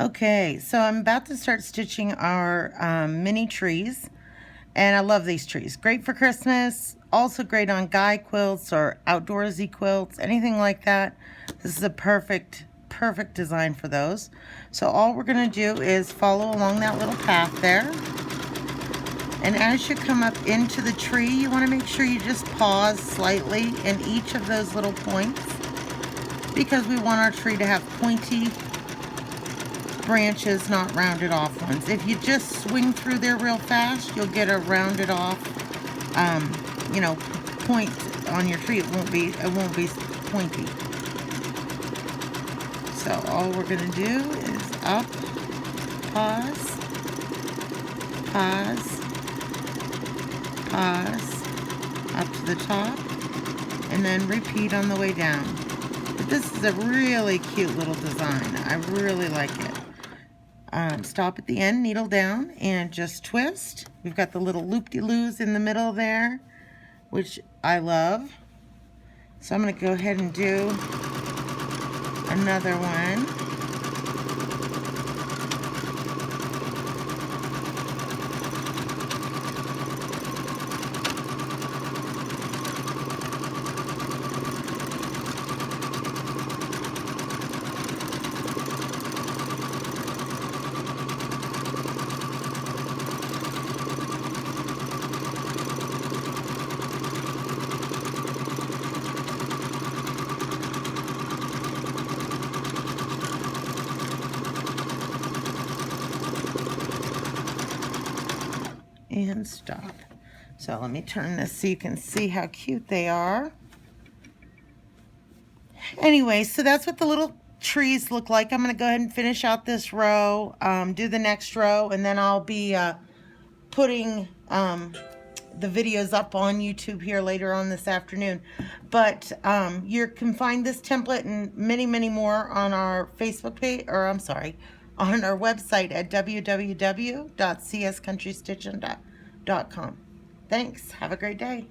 Okay, so I'm about to start stitching our mini trees, and I love these trees. Great for Christmas, also great on guy quilts or outdoorsy quilts, anything like that. This is a perfect design for those. So all we're gonna do is follow along that little path there. And as you come up into the tree, you wanna make sure you just pause slightly in each of those little points, because we want our tree to have pointy branches, not rounded off ones. If you just swing through there real fast, you'll get a rounded off, point on your tree. It won't be pointy. So all we're gonna do is up, pause, pause, pause, up to the top, and then repeat on the way down. But this is a really cute little design. I really like it. Stop at the end, needle down, and just twist. We've got the little loop-de-loos in the middle there, which I love. So I'm going to go ahead and do another one. And stop. So let me turn this so you can see how cute they are. Anyway, so that's what the little trees look like. I'm going to go ahead and finish out this row, do the next row, and then I'll be putting the videos up on YouTube here later on this afternoon. But you can find this template and many, many more on our Facebook page, or I'm sorry, on our website at www.cscountrystitchin.com. Thanks. Have a great day.